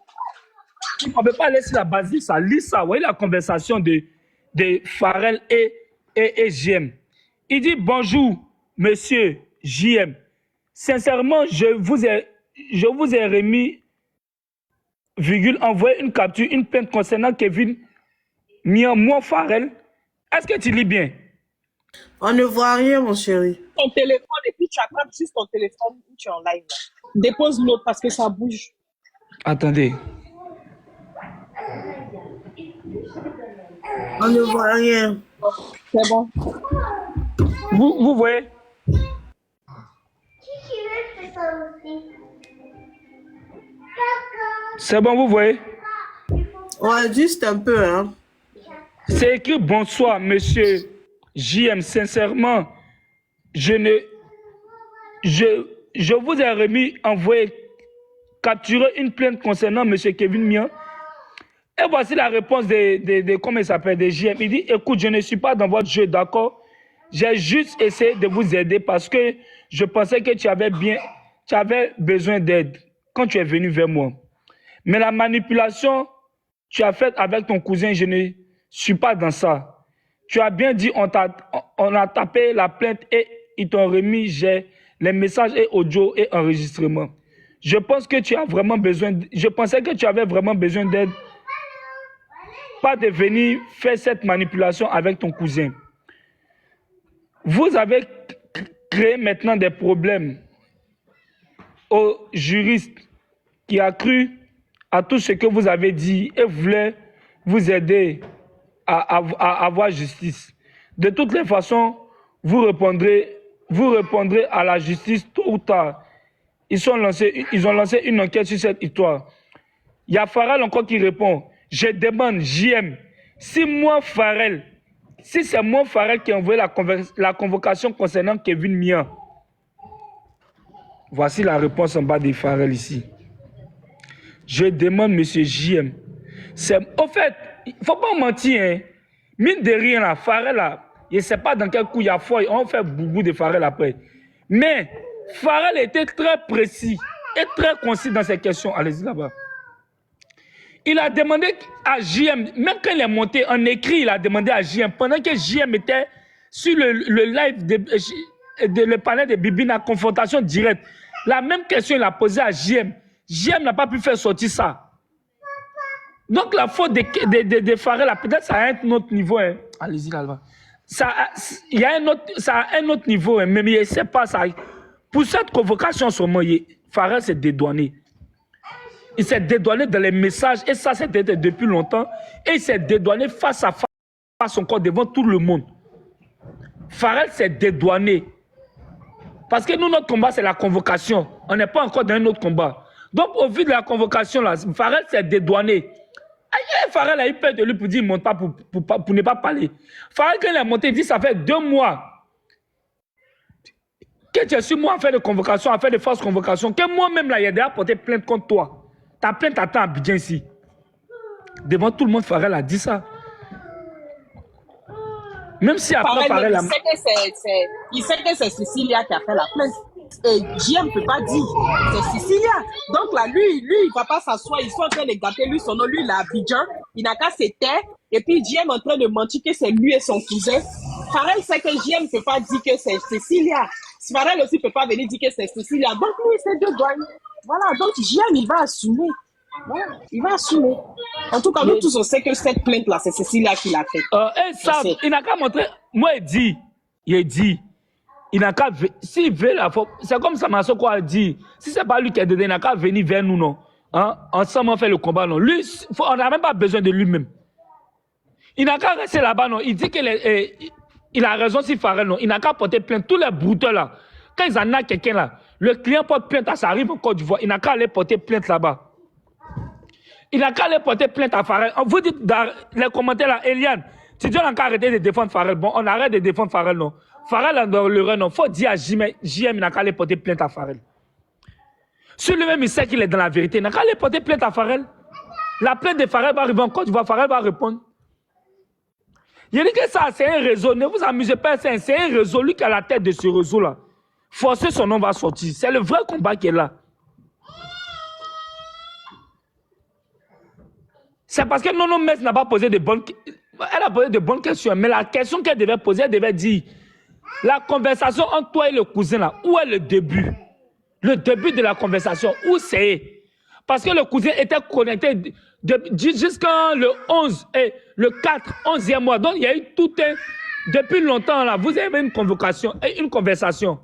On ne peut pas laisser la base de ça. Lis ça. Vous voyez la conversation de Pharrell et JM. Il dit bonjour. monsieur JM, sincèrement, je vous ai remis, virgule, envoyé une capture, une plainte concernant Kevin Mian Farrell. Est-ce que tu lis bien? On ne voit rien, mon chéri. Ton téléphone et puis tu attrapes juste ton téléphone où tu es en live. Là. Dépose l'autre parce que ça bouge. Attendez. On ne voit rien. C'est bon. Vous voyez? C'est bon, vous voyez? Ouais, juste un peu, hein. C'est écrit bonsoir, monsieur JM. Sincèrement, je vous ai remis, envoyé, capturé une plainte concernant monsieur Kevin Mian. Et voici la réponse comment il s'appelle, des JM. Il dit, écoute, je ne suis pas dans votre jeu, d'accord? J'ai juste essayé de vous aider parce que je pensais que tu avais besoin d'aide quand tu es venu vers moi. Mais la manipulation, tu as faite avec ton cousin, je ne suis pas dans ça. Tu as bien dit, on a tapé la plainte et ils t'ont remis les messages et audio et enregistrements. Je pensais que tu avais vraiment besoin d'aide, pas de venir faire cette manipulation avec ton cousin. Vous avez créé maintenant des problèmes au juriste qui a cru à tout ce que vous avez dit et voulait vous aider à avoir justice. De toutes les façons, vous répondrez à la justice tôt ou tard. Ils ont lancé une enquête sur cette histoire. Il y a Farrell encore qui répond. Je demande, JM, si c'est moi Farrell qui a envoyé la convocation concernant Kevin Mian. Voici la réponse en bas de Farrell ici. Je demande, monsieur JM. Au fait, il ne faut pas mentir. Hein. Mine de rien, là, Farrell, là, je ne sais pas dans quel coup il y a foi. On fait beaucoup de Farrell après. Mais Farrell était très précis et très concis dans ses questions. Allez-y là-bas. Il a demandé à JM, même quand il est monté en écrit, il a demandé à JM, pendant que JM était sur le live le panel de Bibi, la confrontation directe, la même question il a posée à JM. JM n'a pas pu faire sortir ça. Donc la faute de Farrell, peut-être ça a un autre niveau. Hein. Allez-y là-bas. Ça a un autre niveau, hein, mais je ne sais pas ça. Pour cette convocation, Farrell s'est dédouané. Il s'est dédouané dans les messages, et ça c'était depuis longtemps, et il s'est dédouané face à face encore devant tout le monde. Farrell s'est dédouané. Parce que nous, notre combat, c'est la convocation. On n'est pas encore dans un autre combat. Donc, au vu de la convocation, là, Farrell s'est dédouané. Farrell a eu peur de lui pour dire qu'il ne monte pas pour ne pas parler. Farrell, quand il est monté, il dit ça fait 2 mois que tu es sur moi à faire de convocation, à faire de fausses convocations, que moi-même, là, il a déjà porté plainte contre toi. Ta plainte attend à Abidjan ici. Devant tout le monde, Farrell a dit ça. Même si après Farrell a... Il sait que c'est Cecilia qui a fait la plainte. Et JM ne peut pas dire c'est Cecilia. Donc là, lui, il ne va pas s'asseoir. Ils sont en train de gâter lui son nom. Lui, il a Abidjan. Il n'a qu'à se taire. Et puis JM est en train de mentir que c'est lui et son cousin. Farrell sait que JM ne peut pas dire que c'est Cecilia. Farrell aussi ne peut pas venir dire que c'est Cecilia. Donc lui, c'est deux douanes. Voilà, donc JM, il va assumer. Voilà, il va assumer. En tout cas, nous tous, on sait que cette plainte-là, c'est Cecilia qui l'a fait. Il n'a qu'à montrer. Moi, il dit, il n'a qu'à. S'il veut la faute, c'est comme ça, Massoko a dit. Si ce n'est pas lui qui a donné, il n'a qu'à venir vers nous, non. Hein? Ensemble, on fait le combat, non. Lui, on n'a même pas besoin de lui-même. Il n'a qu'à rester là-bas, non. Il dit qu'il a raison si Farrell, non. Il n'a qu'à porter plainte. Tous les brouteurs, là, quand ils en ont quelqu'un, là, le client porte plainte, ça arrive en Côte d'Ivoire, il n'a qu'à aller porter plainte là-bas. Il n'a qu'à aller porter plainte à Farrell. Vous dites dans les commentaires là, Eliane, tu dis on n'a qu'à arrêter de défendre Farrell. Bon, on arrête de défendre Farrell, non. Farrell dans le run, non. Il faut dire à JM, il n'a qu'à aller porter plainte à Farrell. Sur lui-même, il sait qu'il est dans la vérité. Il n'a qu'à aller porter plainte à Farrell. La plainte de Farrell va arriver en Côte d'Ivoire, Farrell va répondre. Il dit que ça, c'est un réseau. Ne vous amusez pas, c'est un réseau. Lui qui a la tête de ce réseau-là. Forcer son nom va sortir. C'est le vrai combat qui est là. C'est parce que Nono Metz n'a pas posé de bonnes... Elle a posé de bonnes questions. Mais la question qu'elle devait poser, elle devait dire... La conversation entre toi et le cousin, là, où est le début? Le début de la conversation, où c'est? Parce que le cousin était connecté jusqu'à le 11 et le 4, 11e mois. Donc, il y a eu tout un... Depuis longtemps, là, vous avez une convocation et une conversation.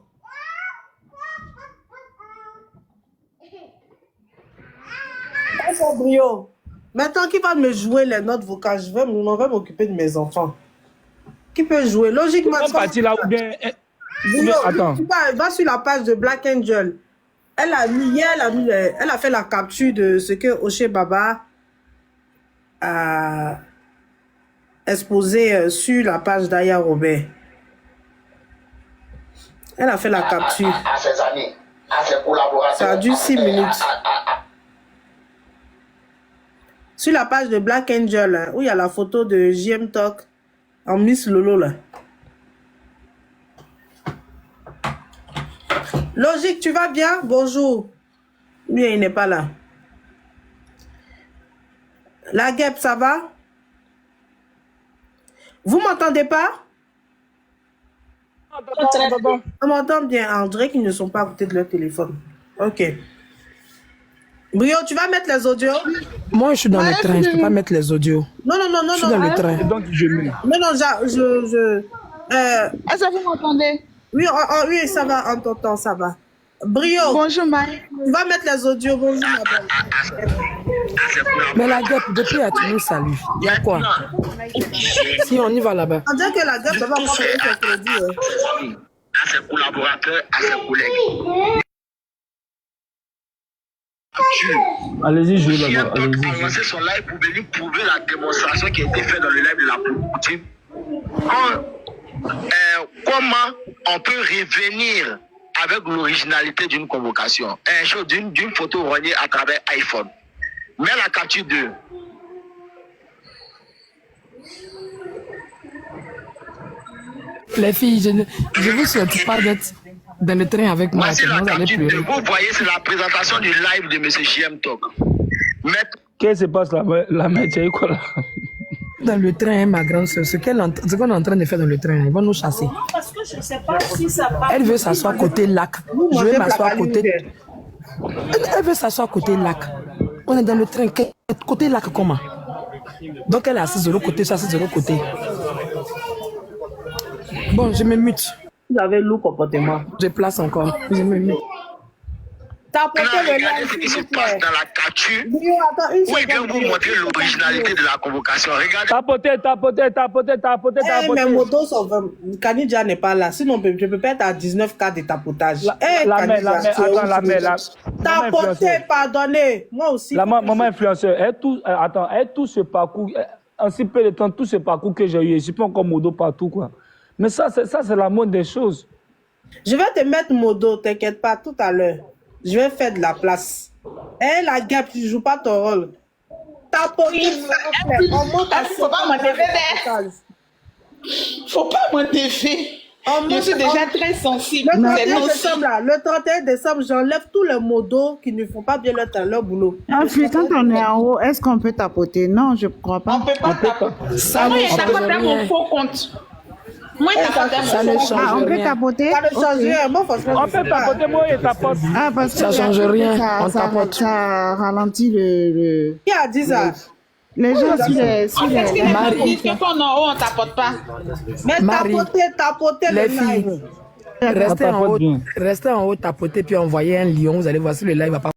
Brio. Maintenant, qui va me jouer les notes vocales? Je vais m'occuper de mes enfants. Qui peut jouer? Logiquement, tu vas là ou bien... Brio, attends. Va sur la page de Black Angel. Elle a fait la capture de ce que Oshé Baba a exposé sur la page d'Aya Robert. Elle a fait la capture. À ses amis, à ses collaborateurs. Ça a duré 6 minutes. Sur la page de Black Angel, hein, où il y a la photo de JM Talk en Miss Lolo là. Logique, tu vas bien? Bonjour. Bien, il n'est pas là. La guêpe, ça va? Vous m'entendez pas? On m'entend bien. On dirait qu'ils ne sont pas à côté de leur téléphone. Ok. Brio, tu vas mettre les audios? Moi, je suis dans le train. Je ne peux pas mettre les audios. Non. Je suis dans le train. Donc, je mets. Non, Est-ce que vous m'entendez? Oui, oui, ça va, en t'entend, ça va. Brio. Bonjour, Marie. Tu vas mettre les audios. Bonjour, ma belle. Mais la guêpe, depuis là, tu nous salues. Il y a quoi? Si on y va là-bas. On dirait que la guêpe, ça va encore faire ce qu'elle dit. À ses collaborateurs, à ses collègues. Allez-y, je vais JM là-bas. Talk a lancé son live pour venir prouver la démonstration qui a été faite dans le live de la Poutine. Comment on peut revenir avec l'originalité d'une convocation, d'une photo reliée à travers iPhone. Mais la capture de... Les filles, je vous souhaite pas d'être dans le train avec moi. Voici la Vous allez capture de... pleurer. Vous voyez, c'est la présentation du live de M. JM Talk. Qu'est-ce qui se passe là? La mère, tu as eu quoi là? Dans le train, ma grande soeur, ce qu'on est en train de faire dans le train, ils vont nous chasser. Parce que je ne sais pas si ça va. Elle veut s'asseoir côté lac. Je vais m'asseoir côté. Elle veut s'asseoir côté lac. On est dans le train. Côté lac, comment? Donc elle est assise de l'autre côté, ça assise de l'autre côté. Bon, je me mute. Vous avez lourd comportement. Je place encore. Je me mute. Tapotez le Regardez live, ce qui s'il se vous passe plaît. dans la capture. Brio, attends une Où il vient seconde. vous montrer l'originalité de la convocation. Regardez. Tapoter. Mes motos sont vraiment... Kanidja n'est pas là. Sinon, je peux pas être à 19 cas de tapotage. La mère. Tapoter, pardonnez. Moi aussi. La maman influenceur, tout ce parcours, en si peu de temps, tout ce parcours que j'ai eu, je suis pas encore modo partout, quoi. Mais ça, c'est la moindre des choses. Je vais te mettre modo, t'inquiète pas, tout à l'heure. Je vais faire de la place. La guêpe, tu joues pas ton rôle. Tapoter, on monte à Faut pas m'enlever. Faut pas m'enlever. Je suis déjà très sensible. Le 31 décembre, là, le 31 décembre, j'enlève tous les modos qui ne font pas bien leur boulot. Puis quand on est en haut, est-ce qu'on peut tapoter? Non, je ne crois pas. On peut pas tapoter. Ça Moi, ne il change tapote à mon rien. faux compte. Moi, il tapote à Ça mon ne faux compte. change On peut rien. tapoter? Ça ne change rien. Moi, franchement, On peut tapoter, moi, et tapote. Parce que Ça change rien, on ça, tapote. ça ralentit le... Qui a dit ça? Les gens sur les... En fait, ce qu'il Marie. dit, c'est qu'on est en haut, on tapote pas. Mais Marie. tapoter Les le filles, live. restez en tapote haut, bien. restez en haut, tapoter, puis envoyez un lion. Vous allez voir si le live va pas